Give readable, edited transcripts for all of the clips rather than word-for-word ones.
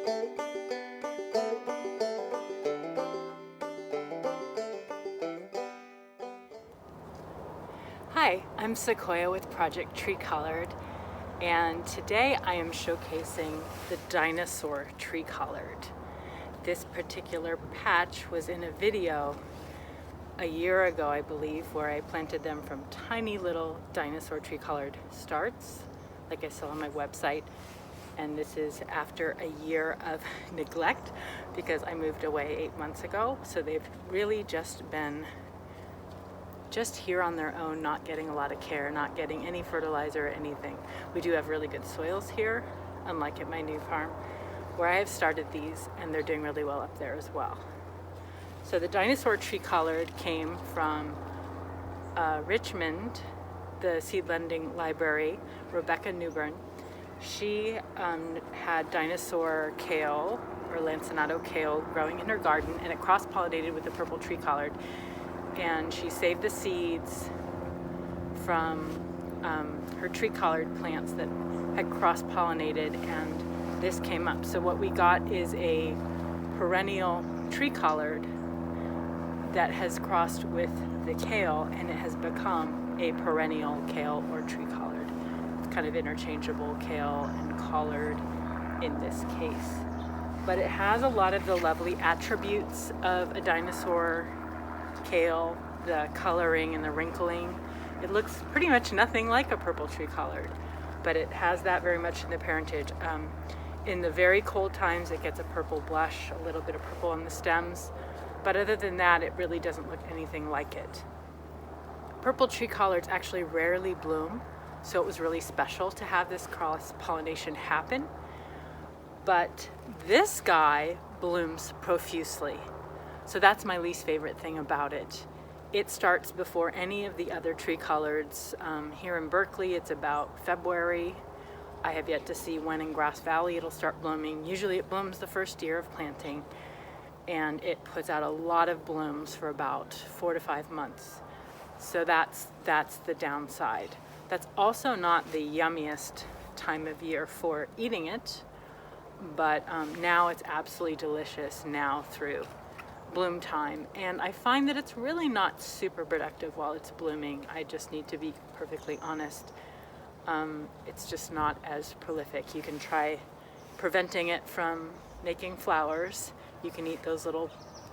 Hi, I'm Sequoia with Project Tree Collard, and today I am showcasing the Dinosaur Tree Collard. This particular patch was in a video a year ago, I believe, where I planted them from tiny little Dinosaur Tree Collard starts, like I saw on my website. And this is after a year of neglect because I moved away 8 months ago. So they've really just been here on their own, not getting a lot of care, not getting any fertilizer or anything. We do have really good soils here, unlike at my new farm, where I have started these, and they're doing really well up there as well. So the Dinosaur Tree Collard came from Richmond, the seed lending library, Rebecca Newburn. She had Dinosaur Kale, or Lacinato Kale, growing in her garden, and it cross-pollinated with the purple tree collard. And she saved the seeds from her tree collard plants that had cross-pollinated, and this came up. So what we got is a perennial tree collard that has crossed with the kale, and it has become a perennial kale or tree collard. It's kind of interchangeable, kale and collard in this case. But it has a lot of the lovely attributes of a dinosaur kale, the coloring and the wrinkling. It looks pretty much nothing like a purple tree collard, but it has that very much in the parentage. In the very cold times, it gets a purple blush, a little bit of purple on the stems, but other than that, it really doesn't look anything like it. Purple tree collards actually rarely bloom, so it was really special to have this cross-pollination happen. But this guy blooms profusely. So that's my least favorite thing about it. It starts before any of the other tree collards. Here in Berkeley, it's about February. I have yet to see when in Grass Valley it'll start blooming. Usually it blooms the first year of planting, and it puts out a lot of blooms for about 4 to 5 months. So that's the downside. That's also not the yummiest time of year for eating it, but now it's absolutely delicious now through bloom time. And I find that it's really not super productive while it's blooming. I just need to be perfectly honest. It's just not as prolific. You can try preventing it from making flowers. You can eat those little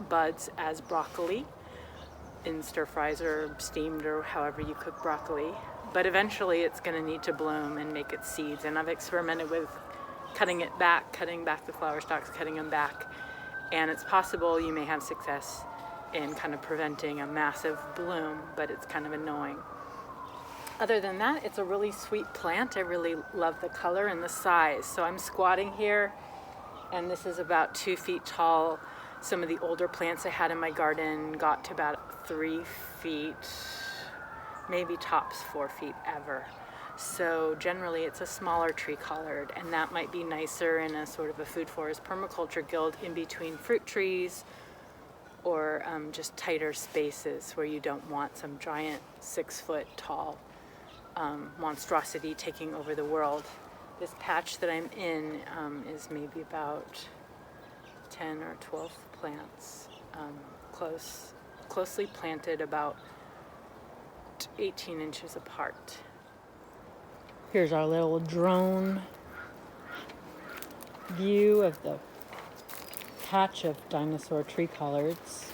buds as broccoli in stir fries or steamed or however you cook broccoli. But eventually it's going to need to bloom and make its seeds. And I've experimented with cutting back the flower stalks, cutting them back. And it's possible you may have success in kind of preventing a massive bloom, but it's kind of annoying. Other than that, it's a really sweet plant. I really love the color and the size. So I'm squatting here, and this is about 2 feet tall. Some of the older plants I had in my garden got to about 3 feet, maybe tops 4 feet ever. So generally it's a smaller tree collard, and that might be nicer in a sort of a food forest permaculture guild in between fruit trees, or just tighter spaces where you don't want some giant 6 foot tall monstrosity taking over the world. This patch that I'm in is maybe about 10 or 12 plants, closely planted, about 18 inches apart. Here's our little drone view of the patch of Dinosaur Tree Collards.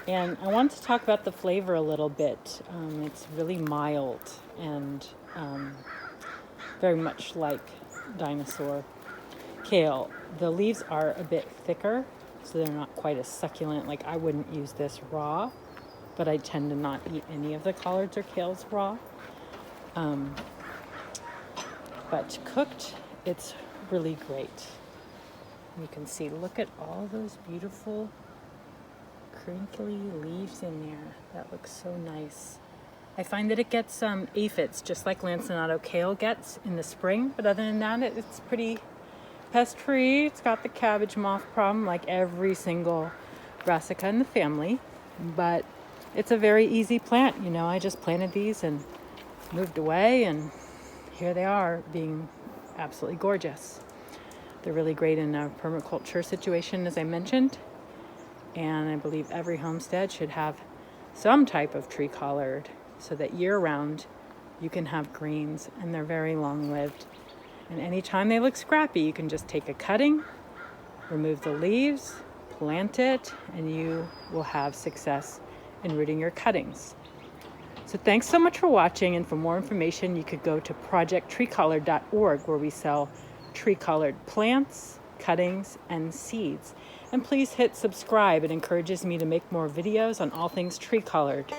And I want to talk about the flavor a little bit. It's really mild and very much like Dinosaur Kale. The leaves are a bit thicker, so they're not quite as succulent. Like, I wouldn't use this raw, but I tend to not eat any of the collards or kales raw. But cooked, it's really great. You can see, look at all those beautiful crinkly leaves in there. That looks so nice. I find that it gets aphids, just like Lacinato Kale gets in the spring. But other than that, it's pretty pest-free. It's got the cabbage moth problem like every single brassica in the family. But it's a very easy plant. You know, I just planted these and moved away, and here they are, being absolutely gorgeous. They're really great in a permaculture situation, as I mentioned. And I believe every homestead should have some type of tree collard so that year-round you can have greens, and they're very long-lived. And anytime they look scrappy, you can just take a cutting, remove the leaves, plant it, and you will have success in rooting your cuttings. So thanks so much for watching, and for more information you could go to projecttreecollard.org, where we sell tree collard plants, cuttings, and seeds. And please hit subscribe. It encourages me to make more videos on all things tree collard.